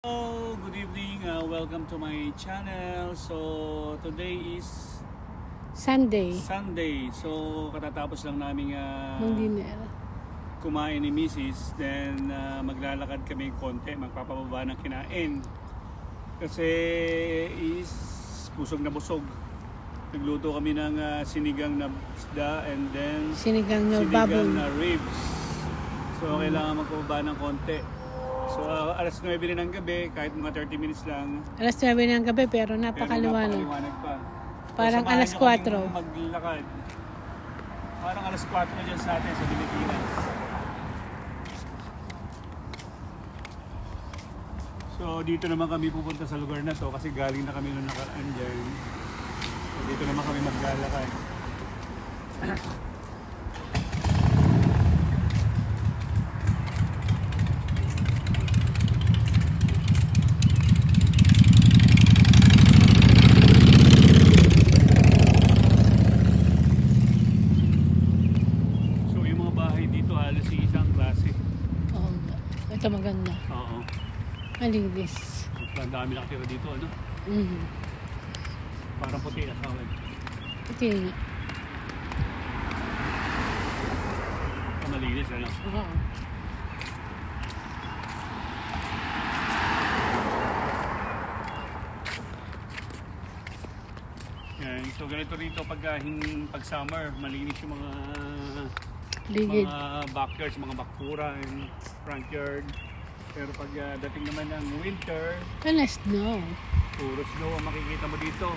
Hello, good evening. Welcome to my channel. So today is Sunday. So katatapos lang namin Mag-dinner. kumain ni Mrs. Then maglalakad kami konti, magpapababa ng kinain. Kasi is busog na busog. Nagluto kami ng sinigang na isda and then Sinigang na baboy. na ribs. So kailangan magpababa ng konti. So alas 9 rin ng gabi, kahit mga 30 minutes lang. Alas 9 ng gabi pero napakaliwanag. Napakaliwanag pa. Parang So, alas samahan niyo 4. kaming maglakad. Parang alas 4 na dyan sa atin sa Pilipinas. So dito naman kami pupunta sa lugar na to kasi galing na kami nung nakaraan dyan. So, dito naman kami maglalakad. So yung mga bahay dito halos isang klase. Oo nga. Ito maganda. Oo. Malinis. Ang dami nakatira dito, ano? Mm. Parang puti asawan. Ito nga. Malinis, ano? Oo. Yan. So ganito rito pag summer, malinis yung mga Ligid. backyards, mga bakuran, front yard. Pero pag dating naman ng winter, Alas no. puro snow ang makikita mo dito.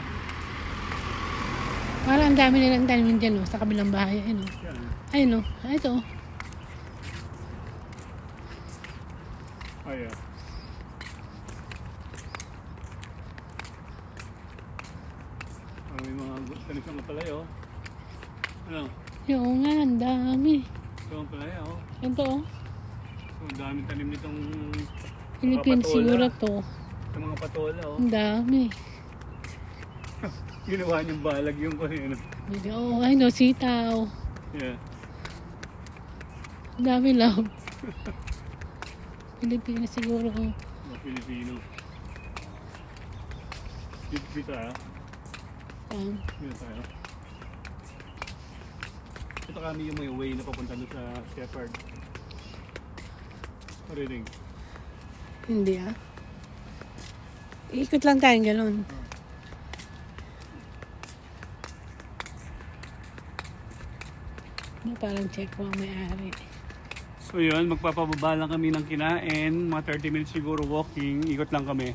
Parang ang dami nilang tanim dyan sa kabilang bahay. Ayun o. Yan. Ayun o. Ito. Ayan. May mga tanis ng palaya, oh. Ano? Oo nga, ang dami. Ito ang palaya, oh. Ito o. So, ang dami tanim nitong Philippines patola. siguro to. Itong mga patola, oh. Ang dami. Ginawa niyong balag yung ano. Oo, ayun o. Sitaw. Yeah. Ang dami lang. Pilipinas siguro. Mga Pilipino. Dito Dito tayo. Ito kami yung may way na papunta doon sa Shepherd. Marinig. Hindi ah. Ikot lang tayong ganun. Parang check mo ang may-ari. So yun, magpapababa lang kami ng kinain. Mga 30 minutes siguro walking. Ikot lang kami.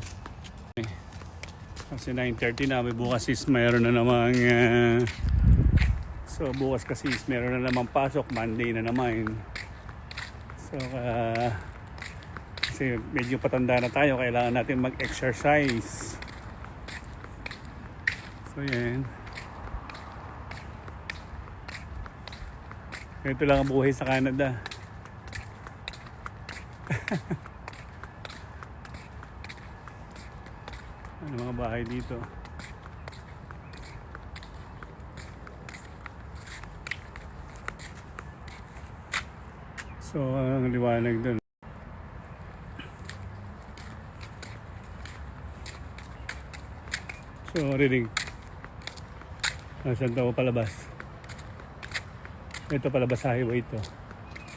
Kasi 9:30 na. May bukas is mayroon na namang so bukas kasi is mayroon na namang pasok. Monday na naman. So kasi medyo patanda na tayo. Kailangan natin mag-exercise. So yan. Ito lang ang buhay sa Canada. Ano mga bahay dito? So ang liwanag doon. So reading. Nasaan daw palabas? Ito palabas sa highway ito.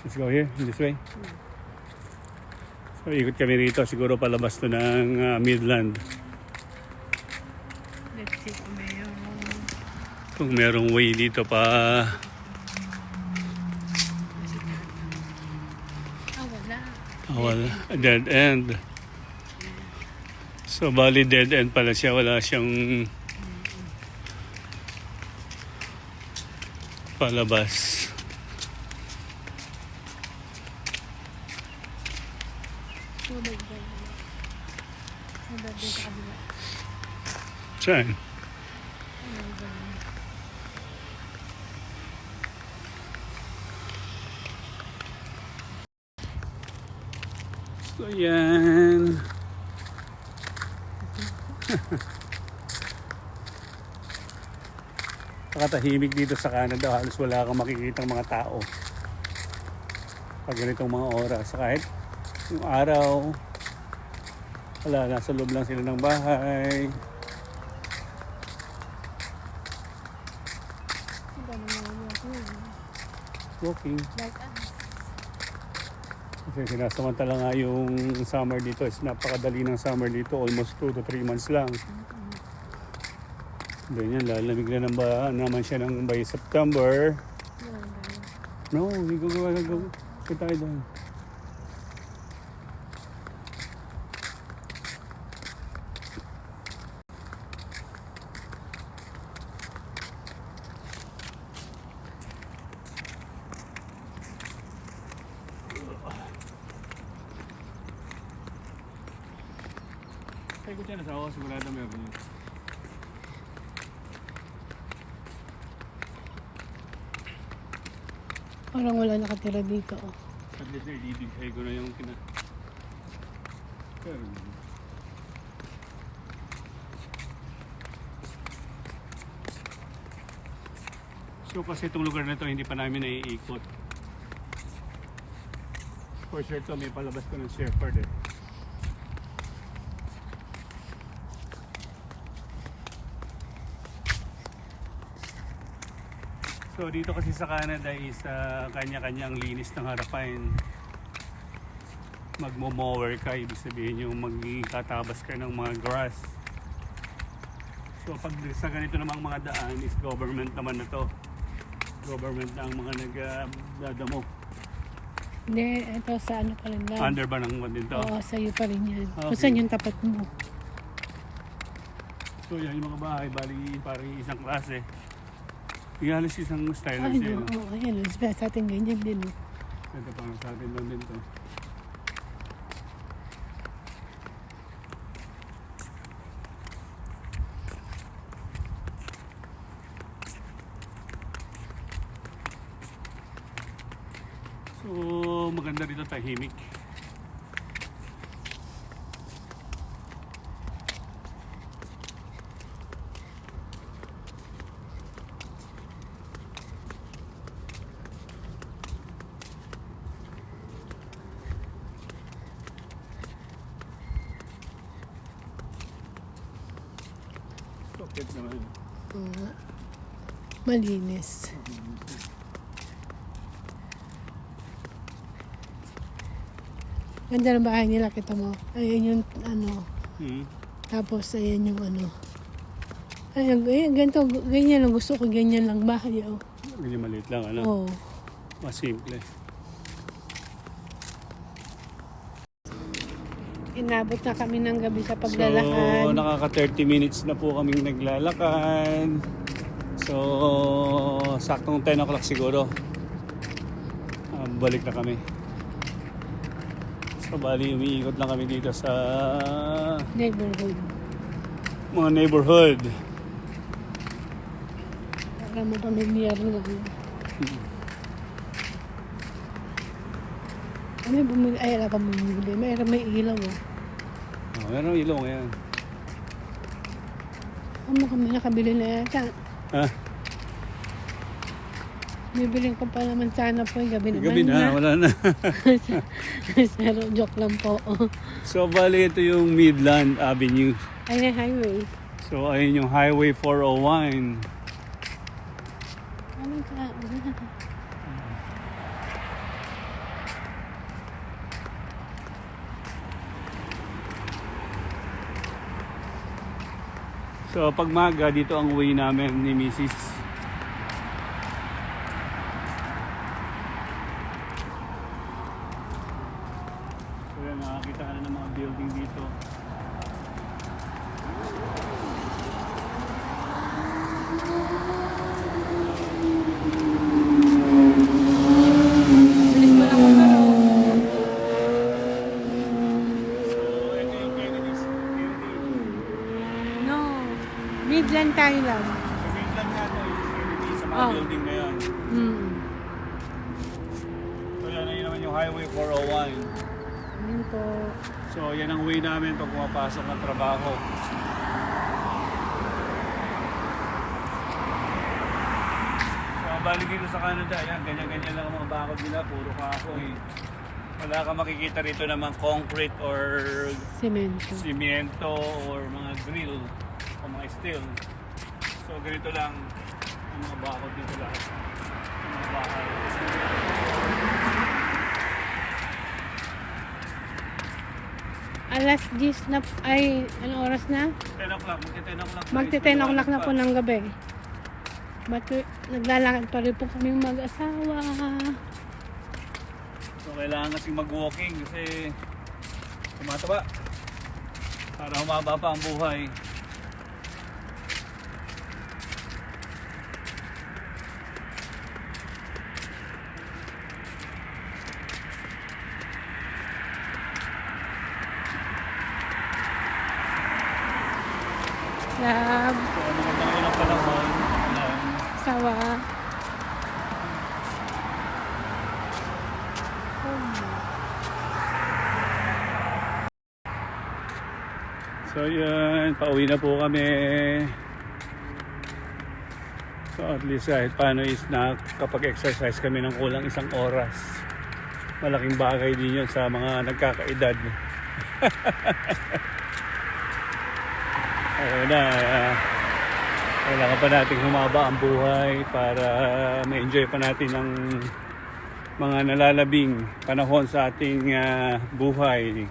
Let's go here, this way. So ikot kami rito, siguro palabas to ng Midland. Let's see Kung merong way dito pa. wala. Wala. Dead end. So bali dead end pala siya, wala siyang palabas. Saan? So yan. Nakatahimik dito sa Canada, halos wala kang makikitang mga tao pag ganitong mga oras. Kahit yung araw, Wala, nasa loob lang sila ng bahay. Walking. Like us. Kasi sinasamantala nga yung summer dito is napakadali ng summer dito. Almost 2 to 3 months lang. Then yan, lalamig na naman siya ng by September. No, hindi ko gagawin. Kaya tayo doon. Kaya ko dyan, asawa ko sigurado meron yun. Parang wala nakatira dito. Oh. At least naibibigay ko na yung Pero, so kasi itong lugar na to hindi pa namin naiikot. For sure to may palabas ko ng shepherd eh. So dito kasi sa Canada is kanya-kanya ang linis ng harapan. Magmo-mower ka, ibig sabihin yung magkatabas ka ng mga grass. So pag sa ganito namang mga daan is government naman na to. Government na ang mga nagdadamo. Hindi, ito sa ano pa rin lang. Under ba ng din to? Oo, sa'yo pa rin yan. Okay. Kung saan yung tapat mo. So yan yung mga bahay, bali parang isang klase. Halos isang style lang Ay, siya. no, oo, ayan. Sa atin ganyan din. Oh. Ito parang sa atin lang din to. So maganda dito, tahimik. Stupid naman. Oo. Malinis. Ganda ng bahay nila, kita mo. Ayan yung ano. Tapos ayan yung ano. Ayan, ganito, ganyan lang. Gusto ko ganyan lang bahay. Oh. Ganyan maliit lang, ano? Oo. Mas simple. Inabot na kami ng gabi sa So, paglalakad. nakaka 30 minutes na po kaming naglalakad. So, saktong 10 o'clock siguro. Balik na kami. So, bali umiikot lang kami dito sa Neighborhood. mga neighborhood. Para mo pamilyar lang. May bumili, ay wala pa bumili. May ilaw. Oh. Oh, meron ilong yan. Ano kami nakabili na yata. Ha? Bibiling ko pa naman sana po. Gabi naman Gabi na, wala na. Pero joke lang po. So, bali ito yung Midland Avenue. Ay, na highway. So, ayun yung Highway 401. Ano ka? So, pag maga, dito ang way namin ni Mrs. So, yan, nakakita ka na ng mga building dito. Bilis mo lang ako. So, ito yung Kennedy's. Kennedy. No. Midland tayo lang. Sa Midland nga ito, yung Kennedy sa mga Oh. building na yan. Hmm. So, yan yun naman yung Highway 401. Yun po. So, yan ang way namin pag pumapasok ng trabaho. So, balik dito sa Canada, yan, ganyan-ganyan lang ang mga bakod nila, puro kahoy. Wala kang makikita rito naman concrete or Semento. simyento or mga grill o mga steel. So ganito lang ang mga bakod dito lahat. Ang mga bahay. Alas 10 na, ay, anong oras na? 10 o'clock, magti-10 o'clock. Magti-10 o'clock na po ng gabi. Ba't naglalakad pa rin po kami mag-asawa. So kailangan kasing mag-walking kasi tumataba para humaba pa ang buhay. Love, So ano naman yun ang panahon? asawa. So yun, pauwi na po kami. So at least kahit paano is nakapag-exercise kami ng kulang 1 oras. Malaking bagay din yun sa mga nagkakaedad. Ayun na, kailangan pa natin humaba ang buhay para ma-enjoy pa natin ang mga nalalabing panahon sa ating buhay.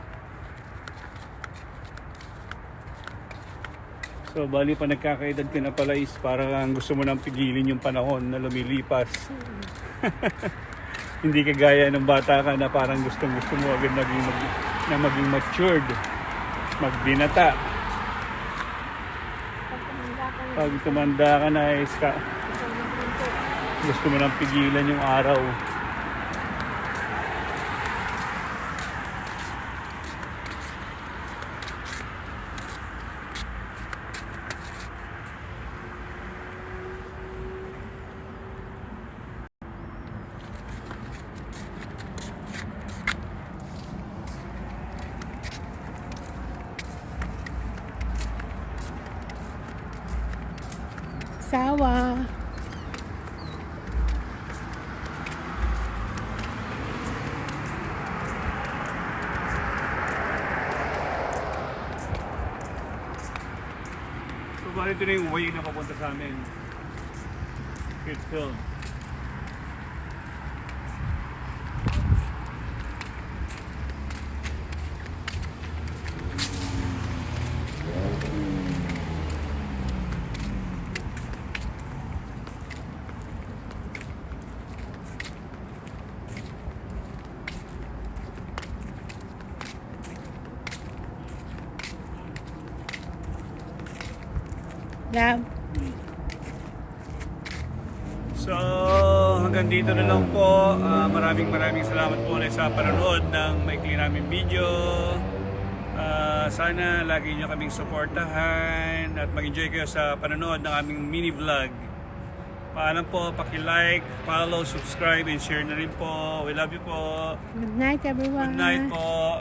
So bali pa nagkakaedad ka na pala is parang gusto mo nang pigilin yung panahon na lumilipas. Hindi kagaya ng bata ka na parang gusto mo agad maging matured, magbinata. Pag tumanda ka na is gusto mo nang pigilan yung araw. Asawa. So bali ito na yung way na papunta sa amin. Pittsfield. Love. So hanggang dito na lang po. Maraming salamat po ulit sa panonood ng maikli namin video. Sana lagi nyo kaming supportahan at mag-enjoy kayo sa panonood ng aming mini vlog. Paalam po, paki-like, follow, subscribe, and share na rin po. We love you po. Good night, everyone. Good night po.